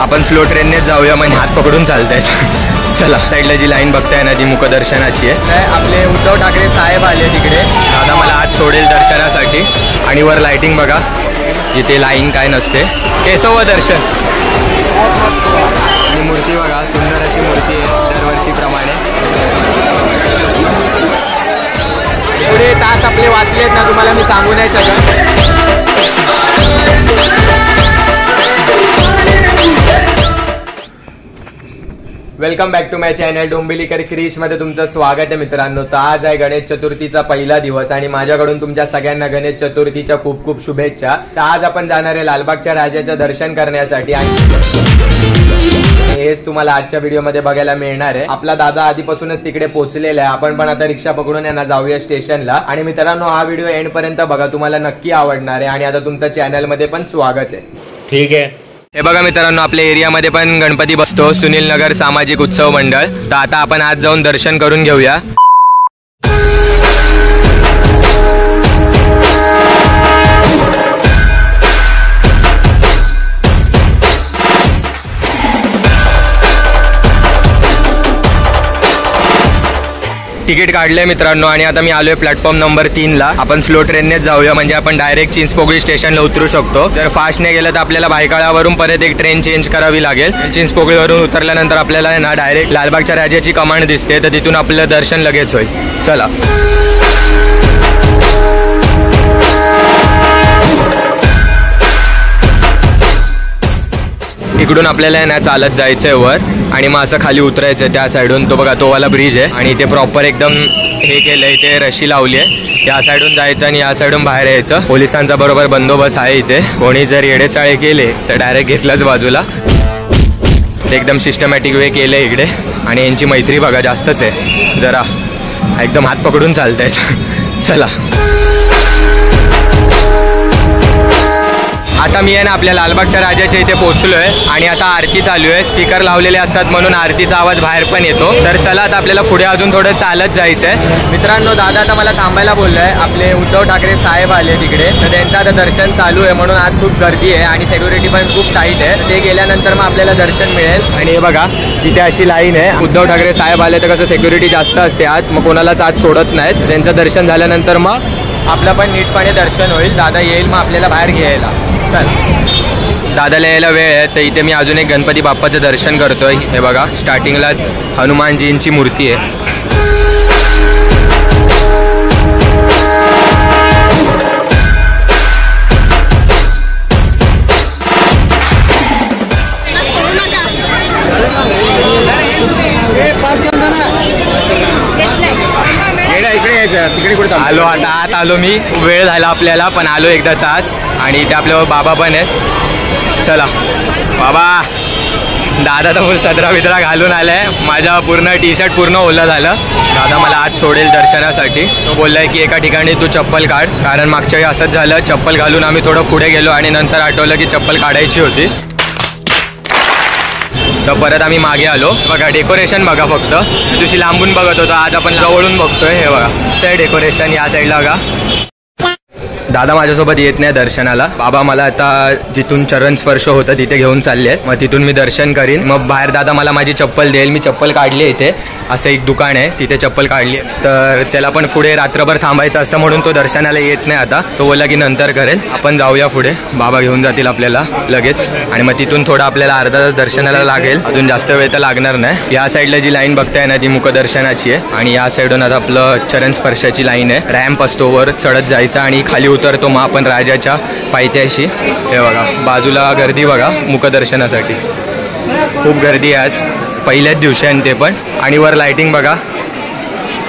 आपण स्लो ट्रेननेच जाऊया म्हणजे हात पकडून चालतायत. चला, साईडला जी लाईन बघताय ना ती मुखदर्शनाची आहे. आपले उद्धव ठाकरे साहेब आले तिकडे. दादा मला आज सोडेल दर्शनासाठी. आणि वर लाईटिंग बघा, जिथे लाईन काय नसते. केशव दर्शन. आणि मूर्ती बघा, सुंदर अशी मूर्ती आहे दरवर्षीप्रमाणे. पुढे तास आपले वाचलेत ना, तुम्हाला मी सांगू नाही शकत. Welcome back to my channel Dombivlikar क्रिशमध्ये तुमचं स्वागत आहे मित्रांनो. तर आज आहे गणेश चतुर्थीचा पहिला दिवस आणि माझ्याकडून तुमच्या सगळ्यांना गणेश चतुर्थीच्या खूप खूप शुभेच्छा. तर आज आपण जाणार आहे लालबागच्या राजाचं दर्शन करण्यासाठी आणि हेच तुम्हाला आजच्या व्हिडिओमध्ये बघायला मिळणार आहे. आपला दादा आधीपासूनच तिकडे पोहोचलेला आहे. आपण पण आता रिक्षा पकडून यांना जाऊया स्टेशनला. आणि मित्रांनो, हा व्हिडिओ एंड पर्यंत बघा, तुम्हाला नक्की आवडणार आहे. आणि आता तुमचं चॅनलमध्ये पण स्वागत आहे. ठीक आहे. हे बघा मित्रांनो, आपल्या एरियामध्ये पण गणपती बसतो, सुनील नगर सामाजिक उत्सव मंडळ. तर आता आपण आज जाऊन दर्शन करून घेऊया. तिकीट काढलंय मित्रांनो आणि आता मी आलोय प्लॅटफॉर्म नंबर 3ला. आपण स्लो ट्रेननेच जाऊया म्हणजे आपण डायरेक्ट चिंचपोकळी स्टेशनला उतरू शकतो. जर फास्ट नाही गेलं तर आपल्याला भायखळावरून परत एक ट्रेन चेंज करावी लागेल. चिंचपोकळीवरून उतरल्यानंतर आपल्याला ना डायरेक्ट लालबागच्या राजाची कमांड दिसते, तर तिथून आपलं दर्शन लगेच होईल. चला. इकडून आपल्याला ना चालत जायचंय वर आणि मग असं खाली उतरायचंय त्या साईडून. तो बघा, तो वाला ब्रिज आहे आणि ते प्रॉपर एकदम हे केलंय, इथे रशी लावली आहे. या साईडून जायचं आणि या साईडून बाहेर यायचं. पोलिसांचा बरोबर बंदोबस्त आहे इथे. कोणी जर येडेचाळे केले तर डायरेक्ट घेतलंच बाजूला. ते एकदम सिस्टमॅटिक वे केले इकडे. आणि यांची मैत्री बघा जास्तच आहे जरा, एकदम हात पकडून चालतायत. चला. आता मी आहे ना आपल्या लालबागच्या राजाच्या इथे पोहोचलोय आणि आता आरती चालू आहे. स्पीकर लावलेले असतात म्हणून आरतीचा आवाज बाहेर पण येतो. तर चला, आता आपल्याला पुढे अजून थोडं चालत जायचंय. मित्रांनो, दादा आता मला थांबायला बोललाय. आपले उद्धव ठाकरे साहेब आले तिकडे, तर त्यांचं आता दर्शन चालू आहे म्हणून आज खूप गर्दी आहे आणि सिक्युरिटी पण खूप टाईट आहे. ते गेल्यानंतर मग आपल्याला दर्शन मिळेल. आणि हे बघा, तिथे अशी लाईन आहे. उद्धव ठाकरे साहेब आले तर कसं सिक्युरिटी जास्त असते आत, मग कोणालाच आत सोडत नाहीत. त्यांचं दर्शन झाल्यानंतर मग आपलं पण नीटपणे दर्शन होईल. दादा येईल मग आपल्याला बाहेर घ्यायला. चल. दादाला यायला वेळ आहे तर इथे मी अजून एक गणपती बाप्पाचं दर्शन करतोय. हे बघा, स्टार्टिंगलाच हनुमानजींची मूर्ती आहे. आलो आता आत आलो मी. वेळ झाला आपल्याला, पण आलो एकदाच आत. आणि इथे आपल्यावर बाबा पण आहेत. चला बाबा. दादा तर फुल सदरा बिदरा घालून आलाय. माझा पूर्ण टी शर्ट पूर्ण ओला झालं. दादा मला आज सोडेल दर्शनासाठी. तो बोललाय की एका ठिकाणी तू चप्पल काढ, कारण मागच्या वेळी असंच झालं. चप्पल घालून आम्ही थोडं पुढे गेलो आणि नंतर आठवलं की चप्पल काढायची होती. तर परत आम्ही मागे आलो. बघा डेकोरेशन बघा, फक्त तुझी लांबून बघत होतो, आज आपण जवळून बघतोय. हे बघा, ते डेकोरेशन या साईडला बघा. दादा माझ्यासोबत येत नाही दर्शनाला. बाबा मला आता जिथून चरण स्पर्श होतं तिथे घेऊन चालले आहेत. मग तिथून मी दर्शन करीन. मग बाहेर दादा मला माझी चप्पल देईल. मी चप्पल काढली आहे इथे. असं एक दुकान आहे, तिथे चप्पल काढली. तर त्याला पण पुढे रात्रभर थांबायचं असतं म्हणून तो दर्शनाला येत नाही आता. तो बोलला की नंतर करेल. आपण जाऊया पुढे. बाबा घेऊन जातील आपल्याला लगेच. आणि मग तिथून थोडं आपल्याला अर्धा तास दर्शनाला लागेल. अजून जास्त वेळ तर लागणार नाही. या साईडला जी लाईन बघताय ना ती मुखदर्शनाची आहे. आणि या साईडून आता आपलं चरण स्पर्शाची लाईन आहे. रॅम्प असतो, वर चढत जायचं आणि खाली उतरतो मग आपण राजाच्या पायथ्याशी. हे बघा, बाजूला गर्दी बघा मुखदर्शनासाठी. खूप गर्दी आहे आज, पहिल्याच दिवशी आहे ते पण. आणि वर लाईटिंग बघा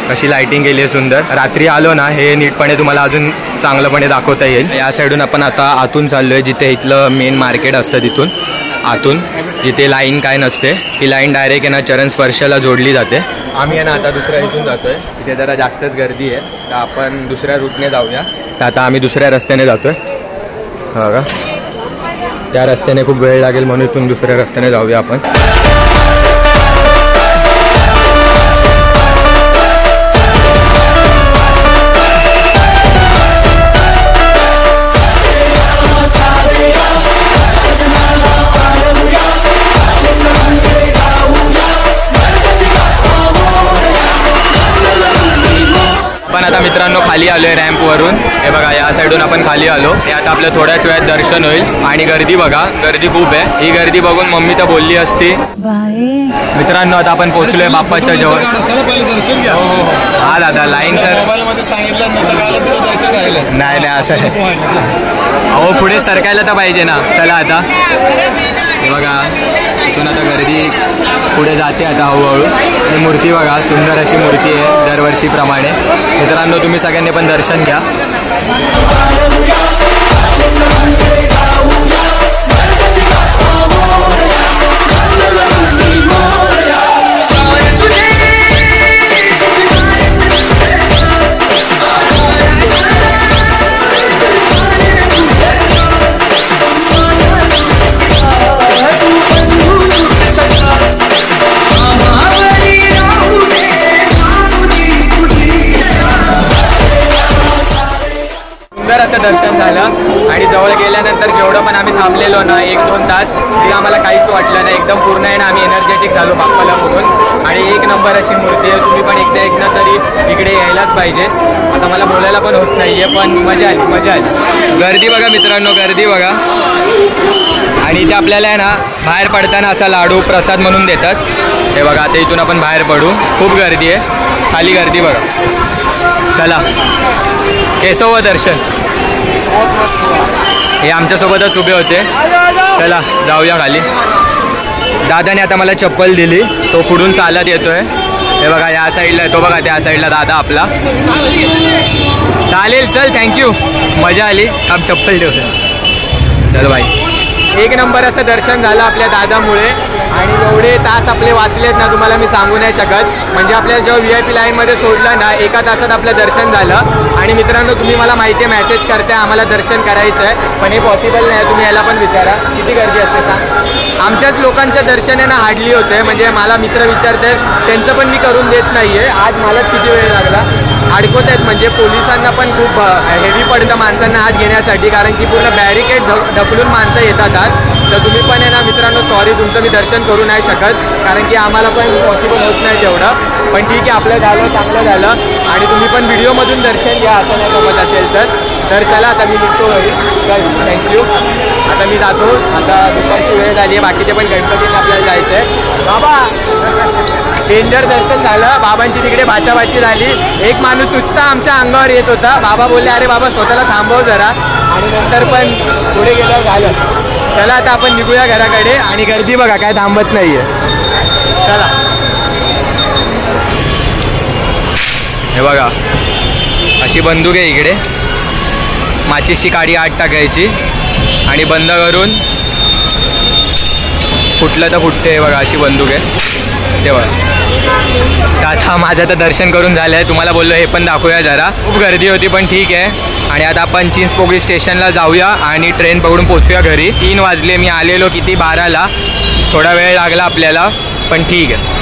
कशी लाईटिंग केली आहे सुंदर. रात्री आलो ना हे नीटपणे तुम्हाला अजून चांगलंपणे दाखवता येईल. या साईडून आपण आता आतून चाललो आहे, जिथे इथलं मेन मार्केट असतं. तिथून आतून जिथे लाईन काय नसते, ही लाईन डायरेक्ट आहे ना चरण स्पर्शाला जोडली जाते. आम्ही आहे ना आता दुसऱ्या इथून जातोय. तिथे जरा जास्तच गर्दी आहे, तर आपण दुसऱ्या रूटने जाऊया. तर आता आम्ही दुसऱ्या रस्त्याने जातोय. बघा, त्या रस्त्याने खूप वेळ लागेल म्हणून इथून दुसऱ्या रस्त्याने जाऊया आपण. खाली आलोय रॅम्प वरून. हे बघा या साईडून आपण खाली आलो. हे आता आपलं थोड्याच वेळात दर्शन होईल. आणि गर्दी बघा, गर्दी खूप आहे. ही गर्दी बघून मम्मी तर बोलली असती. मित्रांनो आता आपण पोहोचलोय बाप्पाच्या जवळ. हा दादा लाईन तर नाही नाही असं आहे. अहो पुढे सरकायला तर पाहिजे ना. चला आता हे बघा इथून आता गर्दी पुढे जाते आता हळूहळू. आणि मूर्ती बघा, सुंदर अशी मूर्ती आहे दरवर्षीप्रमाणे. मित्रांनो तुम्ही सगळ्यांनी पण दर्शन घ्या. असं दर्शन झालं. आणि जवळ गेल्यानंतर जेवढं पण आम्ही थांबलेलो ना 1-2 तास, तरी आम्हाला काहीच वाटलं नाही. एकदम पूर्ण आहे ना आम्ही एनर्जेटिक झालो बाप्पाला बघून. आणि 1 नंबर अशी मूर्ती आहे. तुम्ही पण एकदा तरी इकडे यायलाच पाहिजे. आता मला बोलायला पण होत नाहीये, पण मजा आली मजा आली. गर्दी बघा मित्रांनो, गर्दी बघा. आणि इथे आपल्याला आहे ना बाहेर पडताना असा लाडू प्रसाद म्हणून देतात. हे बघा आता इथून आपण बाहेर पडू. खूप गर्दी आहे, खाली गर्दी बघा. चला केशव दर्शन. हे आमच्यासोबतच उभे होते. चला जाऊया खाली. दादाने आता मला चप्पल दिली. तो पुढून चालत येतोय. हे बघा या साईडला आहे तो, बघा त्या साईडला दादा आपला. चालेल चल, थँक्यू, मजा आली. अब चप्पल ठेवतो. चल बाई. 1 नंबर असं दर्शन झालं आपल्या दादामुळे. आणि एवढे तास आपले वाचलेत ना तुम्हाला मी सांगू नाही शकत. म्हणजे आपल्याला जेव्हा VIP लाईनमध्ये सोडलं ना 1 तासात आपलं दर्शन झालं. आणि मित्रांनो तुम्ही मला माहिती आहे मेसेज करते आम्हाला दर्शन करायचं आहे, पण हे पॉसिबल नाही. तुम्ही याला पण विचारा किती गर्दी असते सांग. आमच्याच लोकांचं दर्शन आहे ना हार्डली होतं. म्हणजे मला मित्र विचारते त्यांचं पण मी करून देत नाही आहे. आज मलाच किती वेळ लागला. अडकवत आहेत म्हणजे पोलिसांना पण खूप हेवी पडतं माणसांना आत घेण्यासाठी. कारण की पूर्ण बॅरिकेड ढकलून माणसं येतात आत. तर तुम्ही पण आहे ना मित्रांनो सॉरी, तुमचं मी दर्शन करू नाही शकत. कारण की आम्हाला पण पॉसिबल होत नाही तेवढं. पण ठीक आहे, आपलं झालं, चांगलं झालं. आणि तुम्ही पण व्हिडिओमधून दर्शन घ्या असं नाही जमत असेल तर चला आता मी निघतो घरी. थँक्यू. आता मी जातो. आता दुपारची वेळ झाली आहे. बाकीचे पण गणपतीला आपल्याला जायचं आहे. बाबा डेंजर दर्शन झालं. बाबांची तिकडे भाचाभाची झाली. एक माणूस नुसता आमच्या अंगावर येत होता. बाबा बोलले अरे बाबा स्वतःला थांबव जरा. आणि नंतर पण पुढे गेल्यावर झालं. चला आता आपण निघूया घराकडे. आणि गर्दी बघा काय थांबत नाहीये. चला हे बघा अशी बंदूक आहे इकडे. माचीची काडी आत टाकायची आणि बंद करून फुटलं तर फुटते. हे बघा अशी बंदूक आहे ते बघा. आता माझं तर दर्शन करून झालं आहे. तुम्हाला बोललो हे पण दाखवूया जरा. खूप गर्दी होती पण ठीक आहे. आणि आता आपण चिंचपोकळी स्टेशनला जाऊया आणि ट्रेन पकडून पोचूया घरी. 3 वाजले. मी आलेलो किती 12ला. थोडा वेळ लागला आपल्याला पण ठीक आहे.